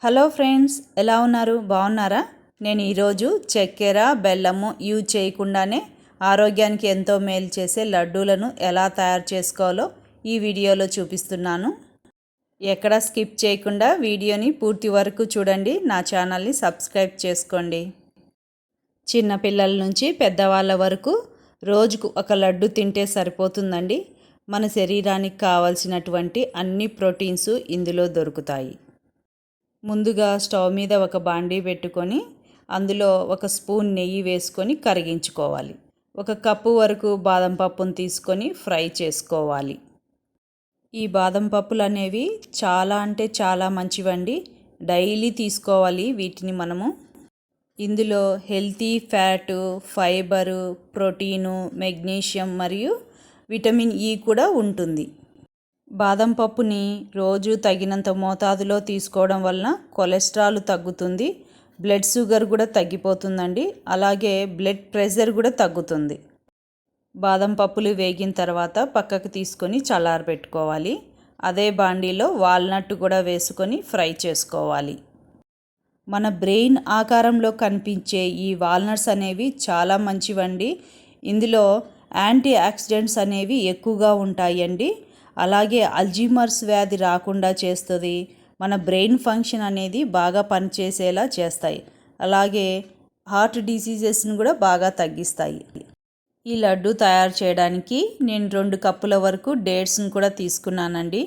Hello friends, ఎలా ఉన్నారు? బాగున్నారా? నేను ఈరోజు చక్కెర బెల్లము యూజ్ చేయకుండానే ఆరోగ్యానికి ఎంతో మేలు చేసే లడ్డూలను ఎలా తయారు చేసుకోవాలో ఈ వీడియోలో చూపిస్తున్నాను. ఎక్కడ స్కిప్ చేయకుండా వీడియోని పూర్తి వరకు చూడండి. నా ఛానల్ని సబ్స్క్రైబ్ చేసుకోండి. చిన్నపిల్లల నుంచి పెద్దవాళ్ళ వరకు రోజుకు ఒక లడ్డు తింటే సరిపోతుందండి. మన శరీరానికి కావలసినటువంటి అన్ని ప్రోటీన్స్ ఇందులో దొరుకుతాయి. ముందుగా స్టవ్ మీద ఒక బాండీ పెట్టుకొని అందులో ఒక స్పూన్ నెయ్యి వేసుకొని కరిగించుకోవాలి. ఒక కప్పు వరకు బాదం పప్పును తీసుకొని ఫ్రై చేసుకోవాలి. ఈ బాదం పప్పులు అనేవి చాలా అంటే చాలా మంచివండి. డైలీ తీసుకోవాలి వీటిని మనము. ఇందులో healthy fat, fibre, protein, magnesium మరియు విటమిన్ ఈ కూడా ఉంటుంది. బాదం పప్పుని రోజు తగినంత మోతాదులో తీసుకోవడం వలన కొలెస్ట్రాల్ తగ్గుతుంది, బ్లడ్ షుగర్ కూడా తగ్గిపోతుందండి. అలాగే బ్లడ్ ప్రెషర్ కూడా తగ్గుతుంది. బాదం పప్పులు వేగిన తర్వాత పక్కకు తీసుకొని చల్లారబెట్టుకోవాలి. అదే బాండీలో వాల్నట్ కూడా వేసుకొని ఫ్రై చేసుకోవాలి. మన బ్రెయిన్ ఆకారంలో కనిపించే ఈ వాల్నట్స్ అనేవి చాలా మంచివండి. ఇందులో యాంటీ ఆక్సిడెంట్స్ అనేవి ఎక్కువగా ఉంటాయండి. అలాగే అల్జీమర్స్ వ్యాధి రాకుండా చేస్తుంది. మన బ్రెయిన్ ఫంక్షన్ అనేది బాగా పనిచేసేలా చేస్తాయి. అలాగే హార్ట్ డిసీజెస్ని కూడా బాగా తగ్గిస్తాయి. ఈ లడ్డు తయారు చేయడానికి నేను 2 కప్పుల వరకు డేట్స్ని కూడా తీసుకున్నానండి.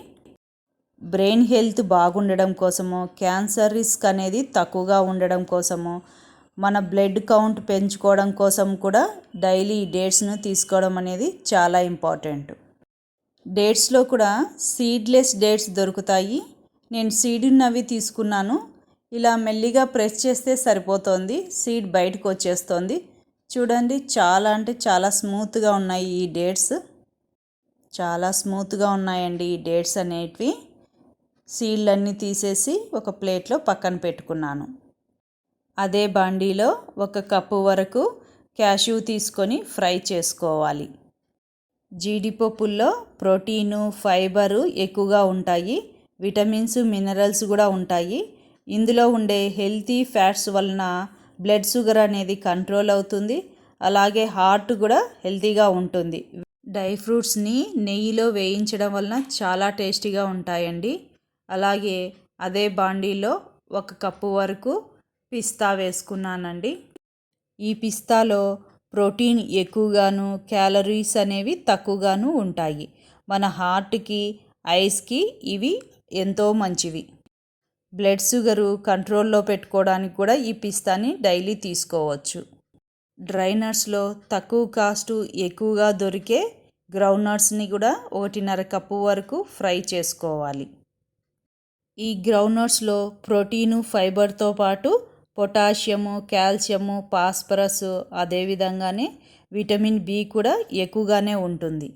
బ్రెయిన్ హెల్త్ బాగుండడం కోసము, క్యాన్సర్ రిస్క్ అనేది తక్కువగా ఉండడం కోసము, మన బ్లడ్ కౌంట్ పెంచుకోవడం కోసం కూడా డైలీ డేట్స్ను తీసుకోవడం అనేది చాలా ఇంపార్టెంట్. డేట్స్లో కూడా సీడ్లెస్ డేట్స్ దొరుకుతాయి. నేను సీడ్ ఉన్నవి తీసుకున్నాను. ఇలా మెల్లిగా ప్రెస్ చేస్తే సరిపోతుంది, సీడ్ బయటకు వచ్చేస్తుంది. చూడండి, చాలా అంటే చాలా స్మూత్గా ఉన్నాయి ఈ డేట్స్. చాలా స్మూత్గా ఉన్నాయండి ఈ డేట్స్ అనేటివి. సీడ్లన్నీ తీసేసి ఒక ప్లేట్లో పక్కన పెట్టుకున్నాను. అదే బాండీలో 1 కప్పు వరకు క్యాష్యూ తీసుకొని ఫ్రై చేసుకోవాలి. జీడిపప్పుల్లో ప్రోటీను, ఫైబరు ఎక్కువగా ఉంటాయి. విటమిన్స్, మినరల్స్ కూడా ఉంటాయి. ఇందులో ఉండే హెల్తీ ఫ్యాట్స్ వలన బ్లడ్ షుగర్ అనేది కంట్రోల్ అవుతుంది. అలాగే హార్ట్ కూడా హెల్తీగా ఉంటుంది. డ్రై ఫ్రూట్స్ని నెయ్యిలో వేయించడం వలన చాలా టేస్టీగా ఉంటాయండి. అలాగే అదే బాండీలో 1 కప్పు వరకు పిస్తా వేసుకున్నానండి. ఈ పిస్తాలో ప్రోటీన్ ఎక్కువగాను, క్యాలరీస్ అనేవి తక్కువగాను ఉంటాయి. మన హార్ట్కి, ఐస్కి ఇవి ఎంతో మంచివి. బ్లడ్ షుగరు కంట్రోల్లో పెట్టుకోవడానికి కూడా ఈ పిస్తాని డైలీ తీసుకోవచ్చు. డ్రై నట్స్లో తక్కువ కాస్టు ఎక్కువగా దొరికే గ్రౌండ్ నట్స్ని కూడా 1.5 కప్పు వరకు ఫ్రై చేసుకోవాలి. ఈ గ్రౌండ్ నట్స్లో ప్రోటీను, ఫైబర్తో పాటు పొటాషియము, కాల్షియము, ఫాస్ఫరస్, అదేవిధంగానే విటమిన్ బి కూడా ఎక్కువగానే ఉంటుంది.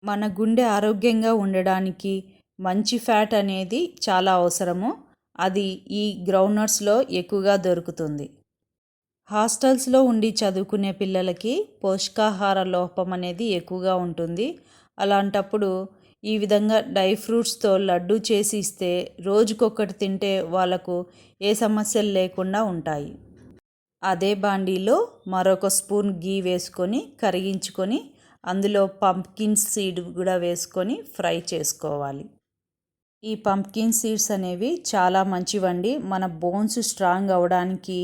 మన గుండె ఆరోగ్యంగా ఉండడానికి మంచి ఫ్యాట్ అనేది చాలా అవసరము. అది ఈ గ్రౌండ్నట్స్లో ఎక్కువగా దొరుకుతుంది. హాస్టల్స్లో ఉండి చదువుకునే పిల్లలకి పోషకాహార లోపం అనేది ఎక్కువగా ఉంటుంది. అలాంటప్పుడు ఈ విధంగా డ్రై ఫ్రూట్స్తో లడ్డు చేసి ఇస్తే రోజుకొకటి తింటే వాళ్ళకు ఏ సమస్యలు లేకుండా ఉంటాయి. అదే బాండీలో మరొక స్పూన్ గీ వేసుకొని కరిగించుకొని అందులో పంప్కిన్ సీడ్ కూడా వేసుకొని ఫ్రై చేసుకోవాలి. ఈ పంప్కిన్ సీడ్స్ అనేవి చాలా మంచివండి. మన బోన్స్ స్ట్రాంగ్ అవ్వడానికి,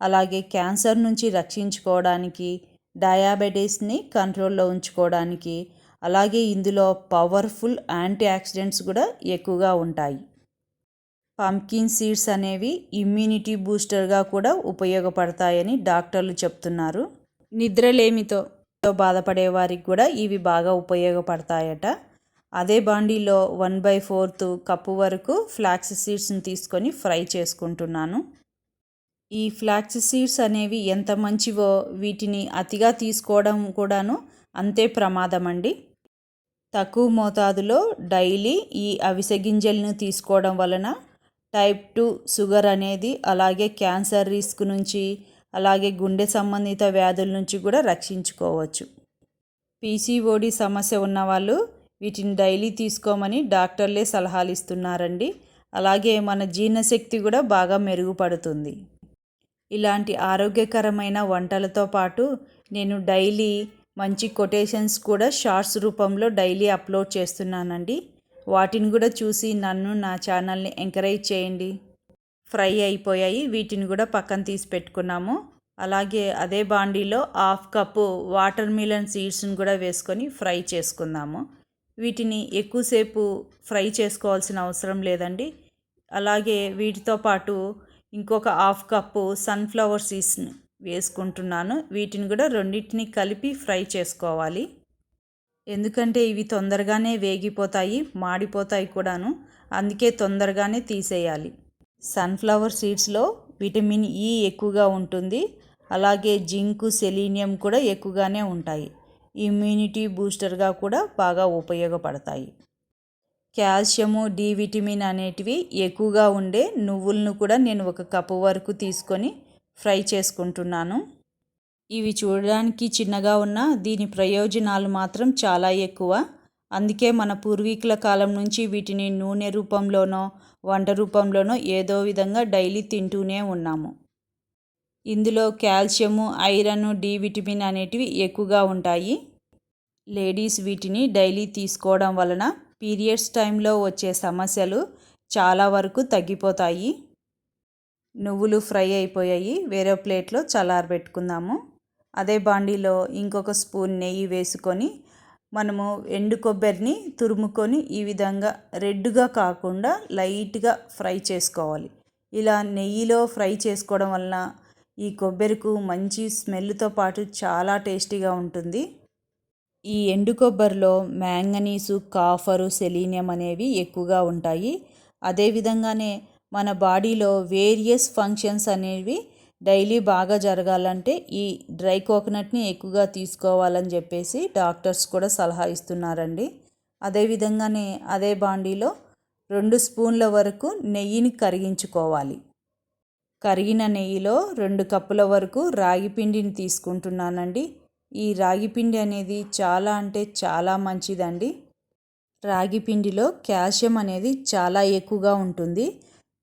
అలాగే క్యాన్సర్ నుంచి రక్షించుకోవడానికి, డయాబెటీస్ని కంట్రోల్లో ఉంచుకోవడానికి, అలాగే ఇందులో పవర్ఫుల్ యాంటీ ఆక్సిడెంట్స్ కూడా ఎక్కువగా ఉంటాయి. పంప్కిన్ సీడ్స్ అనేవి ఇమ్యూనిటీ బూస్టర్గా కూడా ఉపయోగపడతాయని డాక్టర్లు చెప్తున్నారు. నిద్రలేమితో బాధపడే వారికి కూడా ఇవి బాగా ఉపయోగపడతాయట. అదే బాండీలో 1/4 కప్పు వరకు ఫ్లాక్స్ సీడ్స్ని తీసుకొని ఫ్రై చేసుకుంటున్నాను. ఈ ఫ్లాక్స్ సీడ్స్ అనేవి ఎంత మంచివో వీటిని అతిగా తీసుకోవడం కూడాను అంతే ప్రమాదం అండి. తక్కువ మోతాదులో డైలీ ఈ అవిసె గింజలను తీసుకోవడం వలన టైప్ 2 షుగర్ అనేది, అలాగే క్యాన్సర్ రిస్క్ నుంచి, అలాగే గుండె సంబంధిత వ్యాధుల నుంచి కూడా రక్షించుకోవచ్చు. పీసీఓడి సమస్య ఉన్నవాళ్ళు వీటిని డైలీ తీసుకోమని డాక్టర్లే సలహాలు ఇస్తున్నారండి. అలాగే మన జీర్ణశక్తి కూడా బాగా మెరుగుపడుతుంది. ఇలాంటి ఆరోగ్యకరమైన వంటలతో పాటు నేను డైలీ మంచి కొటేషన్స్ కూడా షార్ట్స్ రూపంలో డైలీ అప్లోడ్ చేస్తున్నానండి. వాటిని కూడా చూసి నన్ను నా ఛానల్ని ఎంకరేజ్ చేయండి. ఫ్రై అయిపోయాయి, వీటిని కూడా పక్కన తీసి పెట్టుకున్నాము. అలాగే అదే బాండీలో 1/2 కప్పు వాటర్ మిలన్ సీడ్స్ని కూడా వేసుకొని ఫ్రై చేసుకుందాము. వీటిని ఎక్కువసేపు ఫ్రై చేసుకోవాల్సిన అవసరం లేదండి. అలాగే వీటితో పాటు ఇంకొక 1/2 కప్పు సన్ఫ్లవర్ సీడ్స్ని వేసుకుంటున్నాను. వీటిని కూడా రెండింటిని కలిపి ఫ్రై చేసుకోవాలి. ఎందుకంటే ఇవి తొందరగానే వేగిపోతాయి, మాడిపోతాయి కూడాను. అందుకే తొందరగానే తీసేయాలి. సన్ఫ్లవర్ సీడ్స్లో విటమిన్ ఈ ఎక్కువగా ఉంటుంది. అలాగే జింకు, సెలీనియం కూడా ఎక్కువగానే ఉంటాయి. ఇమ్యూనిటీ బూస్టర్గా కూడా బాగా ఉపయోగపడతాయి. కాల్షియము, డి విటమిన్ అనేటివి ఎక్కువగా ఉండే నువ్వులను కూడా నేను 1 కప్పు వరకు తీసుకొని ఫ్రై చేసుకుంటున్నాను. ఇవి చూడడానికి చిన్నగా ఉన్నా దీని ప్రయోజనాలు మాత్రం చాలా ఎక్కువ. అందుకే మన పూర్వీకుల కాలం నుంచి వీటిని నూనె రూపంలోనో వంట రూపంలోనో ఏదో విధంగా డైలీ తింటూనే ఉన్నాము. ఇందులో కాల్షియము, ఐరన్, డి విటమిన్ అనేటివి ఎక్కువగా ఉంటాయి. లేడీస్ వీటిని డైలీ తీసుకోవడం వలన పీరియడ్స్ టైంలో వచ్చే సమస్యలు చాలా వరకు తగ్గిపోతాయి. నువ్వులు ఫ్రై అయిపోయాయి, వేరే ప్లేట్లో చల్లారబెట్టుకుందాము. అదే బాండీలో ఇంకొక స్పూన్ నెయ్యి వేసుకొని మనము ఎండు కొబ్బరిని తురుముకొని ఈ విధంగా రెడ్గా కాకుండా లైట్గా ఫ్రై చేసుకోవాలి. ఇలా నెయ్యిలో ఫ్రై చేసుకోవడం వలన ఈ కొబ్బరికి మంచి స్మెల్తో పాటు చాలా టేస్టీగా ఉంటుంది. ఈ ఎండు కొబ్బరిలో మ్యాంగనీసు, కాఫరు, సెలీనియం అనేవి ఎక్కువగా ఉంటాయి. అదేవిధంగానే మన బాడీలో వేరియస్ ఫంక్షన్స్ అనేవి డైలీ బాగా జరగాలంటే ఈ డ్రై కోకోనట్ని ఎక్కువగా తీసుకోవాలని చెప్పేసి డాక్టర్స్ కూడా సలహా ఇస్తున్నారండి. అదేవిధంగానే అదే బాండీలో 2 స్పూన్ల వరకు నెయ్యిని కరిగించుకోవాలి. కరిగిన నెయ్యిలో 2 కప్పుల వరకు రాగి పిండిని తీసుకుంటున్నానండి. ఈ రాగి పిండి అనేది చాలా అంటే చాలా మంచిదండి. రాగి పిండిలో కాల్షియం అనేది చాలా ఎక్కువగా ఉంటుంది.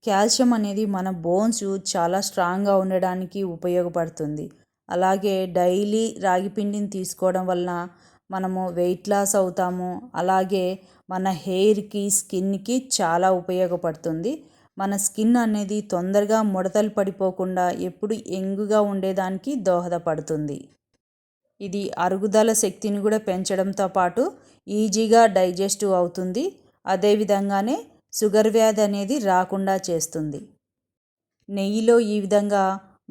కాల్షియం అనేది మన బోన్స్ చాలా స్ట్రాంగ్గా ఉండడానికి ఉపయోగపడుతుంది. అలాగే డైలీ రాగి పిండిని తీసుకోవడం వలన మనము వెయిట్ లాస్ అవుతాము. అలాగే మన హెయిర్కి, స్కిన్కి చాలా ఉపయోగపడుతుంది. మన స్కిన్ అనేది తొందరగా ముడతలు పడిపోకుండా ఎప్పుడు యంగ్గా ఉండేదానికి దోహదపడుతుంది. ఇది అరుగుదల శక్తిని కూడా పెంచడంతో పాటు ఈజీగా డైజెస్టివ్ అవుతుంది. అదేవిధంగానే షుగర్ వ్యాధి అనేది రాకుండా చేస్తుంది. నెయ్యిలో ఈ విధంగా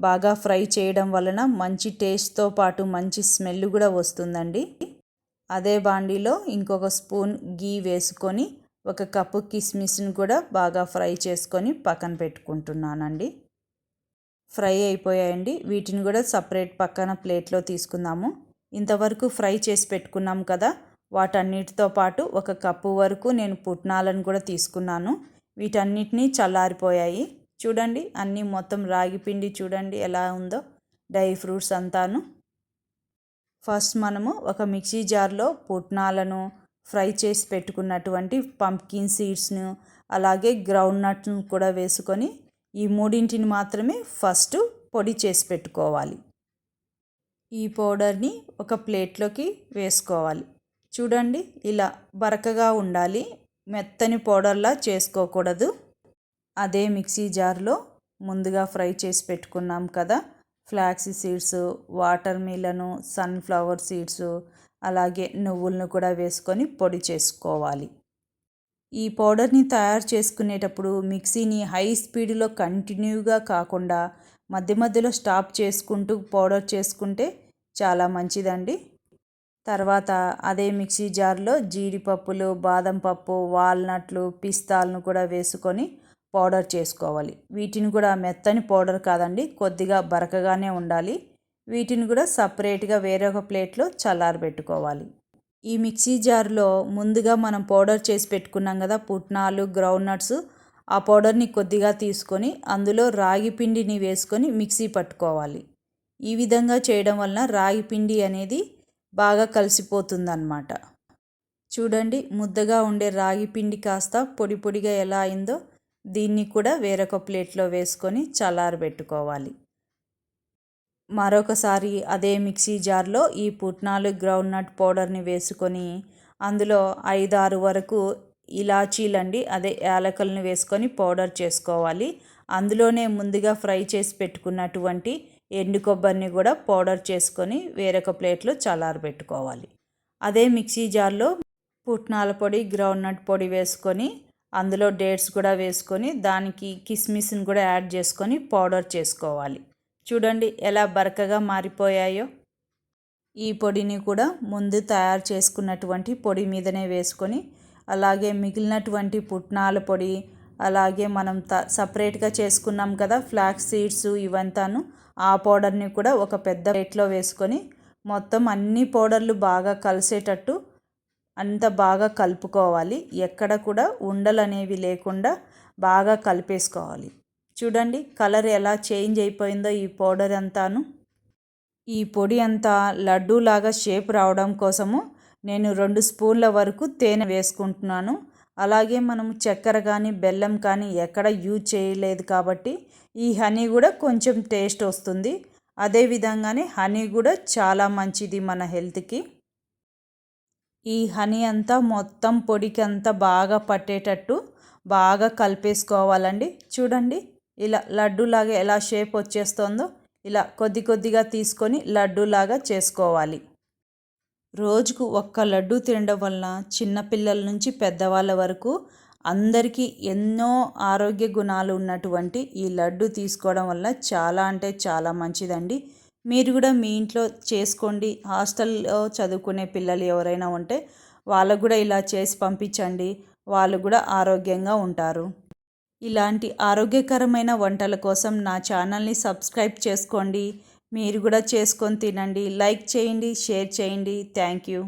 బాగా ఫ్రై చేయడం వలన మంచి టేస్ట్తో పాటు మంచి స్మెల్ కూడా వస్తుందండి. అదే బాండీలో ఇంకొక స్పూన్ గీ వేసుకొని 1 కప్పు కిస్మిస్ని కూడా బాగా ఫ్రై చేసుకొని పక్కన పెట్టుకుంటున్నానండి. ఫ్రై అయిపోయాయండి. వీటిని కూడా సపరేట్ పక్కన ప్లేట్లో తీసుకుందాము. ఇంతవరకు ఫ్రై చేసి పెట్టుకున్నాం కదా, వాటన్నిటితో పాటు 1 కప్పు వరకు నేను పుట్నాలను కూడా తీసుకున్నాను. వీటన్నిటినీ చల్లారిపోయాయి. చూడండి, అన్నీ మొత్తం రాగి పిండి చూడండి ఎలా ఉందో, డ్రై ఫ్రూట్స్ అంతాను. ఫస్ట్ మనము ఒక మిక్సీ జార్లో పుట్నాలను, ఫ్రై చేసి పెట్టుకున్నటువంటి పంప్కిన్ సీడ్స్ను, అలాగే గ్రౌండ్ నట్స్ను కూడా వేసుకొని ఈ మూడింటిని మాత్రమే ఫస్ట్ పొడి చేసి పెట్టుకోవాలి. ఈ పౌడర్ని ఒక ప్లేట్లోకి వేసుకోవాలి. చూడండి, ఇలా బరకగా ఉండాలి, మెత్తని పౌడర్లా చేసుకోకూడదు. అదే మిక్సీ జార్లో ముందుగా ఫ్రై చేసి పెట్టుకున్నాం కదా, ఫ్లాక్స్ సీడ్స్, వాటర్ మిలను, సన్ఫ్లవర్ సీడ్స్, అలాగే నువ్వులను కూడా వేసుకొని పొడి చేసుకోవాలి. ఈ పౌడర్ని తయారు చేసుకునేటప్పుడు మిక్సీని హై స్పీడ్లో కంటిన్యూగా కాకుండా మధ్య మధ్యలో స్టాప్ చేసుకుంటూ పౌడర్ చేసుకుంటే చాలా మంచిదండి. తర్వాత అదే మిక్సీ జార్లో జీడిపప్పులు, బాదం పప్పు, వాల్నట్లు, పిస్తాలను కూడా వేసుకొని పౌడర్ చేసుకోవాలి. వీటిని కూడా మెత్తని పౌడర్ కాదండి, కొద్దిగా బరకగానే ఉండాలి. వీటిని కూడా సపరేట్గా వేరొక ప్లేట్లో చల్లారబెట్టుకోవాలి. ఈ మిక్సీ జార్లో ముందుగా మనం పౌడర్ చేసి పెట్టుకున్నాం కదా పుట్నాలు, గ్రౌండ్ నట్స్, ఆ పౌడర్ని కొద్దిగా తీసుకొని అందులో రాగి పిండిని వేసుకొని మిక్సీ పట్టుకోవాలి. ఈ విధంగా చేయడం వలన రాగి పిండి అనేది బాగా కలిసిపోతుందన్నమాట. చూడండి, ముద్దగా ఉండే రాగి పిండి కాస్త పొడి పొడిగా ఎలా అయిందో. దీన్ని కూడా వేరొక ప్లేట్లో వేసుకొని చల్లారబెట్టుకోవాలి. మరొకసారి అదే మిక్సీ జార్లో ఈ పుట్నాలు గ్రౌండ్నట్ పౌడర్ని వేసుకొని అందులో 5-6 వరకు ఇలాచీలండి అదే యాలకులను వేసుకొని పౌడర్ చేసుకోవాలి. అందులోనే ముందుగా ఫ్రై చేసి పెట్టుకున్నటువంటి ఎండు కొబ్బరిని కూడా పౌడర్ చేసుకొని వేరొక ప్లేట్లో చల్లారబెట్టుకోవాలి. అదే మిక్సీ జార్లో పుట్నాల పొడి గ్రౌండ్నట్ పొడి వేసుకొని అందులో డేట్స్ కూడా వేసుకొని దానికి కిస్మిస్ని కూడా యాడ్ చేసుకొని పౌడర్ చేసుకోవాలి. చూడండి ఎలా బరకగా మారిపోయాయో. ఈ పొడిని కూడా ముందు తయారు చేసుకున్నటువంటి పొడి మీదనే వేసుకొని అలాగే మిగిలినటువంటి పుట్నాల పొడి అలాగే మనం సపరేట్గా చేసుకున్నాం కదా ఫ్లాక్స్ సీడ్స్ ఇవంతాను ఆ పౌడర్ని కూడా ఒక పెద్ద ప్లేట్లో వేసుకొని మొత్తం అన్ని పౌడర్లు బాగా కలిసేటట్టు అంత బాగా కలుపుకోవాలి. ఎక్కడ కూడా ఉండలు అనేవి లేకుండా బాగా కలిపేసుకోవాలి. చూడండి కలర్ ఎలా చేంజ్ అయిపోయిందో ఈ పౌడర్ అంతాను. ఈ పొడి అంతా లడ్డూలాగా షేప్ రావడం కోసము నేను 2 స్పూన్ల వరకు తేనె వేసుకుంటున్నాను. అలాగే మనం చక్కెర కానీ బెల్లం కానీ ఎక్కడ యూజ్ చేయలేదు కాబట్టి ఈ హనీ కూడా కొంచెం టేస్ట్ వస్తుంది. అదేవిధంగానే హనీ కూడా చాలా మంచిది మన హెల్త్కి. ఈ హనీ అంతా మొత్తం పొడికి అంతా బాగా పట్టేటట్టు బాగా కలిపేసుకోవాలండి. చూడండి ఇలా లడ్డూలాగా ఎలా షేప్ వచ్చేస్తుందో ఇలా కొద్ది కొద్దిగా తీసుకొని లడ్డూలాగా చేసుకోవాలి. రోజుకు ఒక్క లడ్డు తినడం వలన చిన్నపిల్లల నుంచి పెద్దవాళ్ళ వరకు అందరికీ ఎన్నో ఆరోగ్య గుణాలు ఉన్నటువంటి ఈ లడ్డు తీసుకోవడం వల్ల చాలా అంటే చాలా మంచిదండి. మీరు కూడా మీ ఇంట్లో చేసుకోండి. హాస్టల్లో చదువుకునే పిల్లలు ఎవరైనా ఉంటే వాళ్ళకు కూడా ఇలా చేసి పంపించండి. వాళ్ళు కూడా ఆరోగ్యంగా ఉంటారు. ఇలాంటి ఆరోగ్యకరమైన వంటల కోసం నా ఛానల్ని సబ్స్క్రైబ్ చేసుకోండి. మీరు కూడా చేసుకొని తినండి. లైక్ చేయండి, షేర్ చేయండి. Thank you.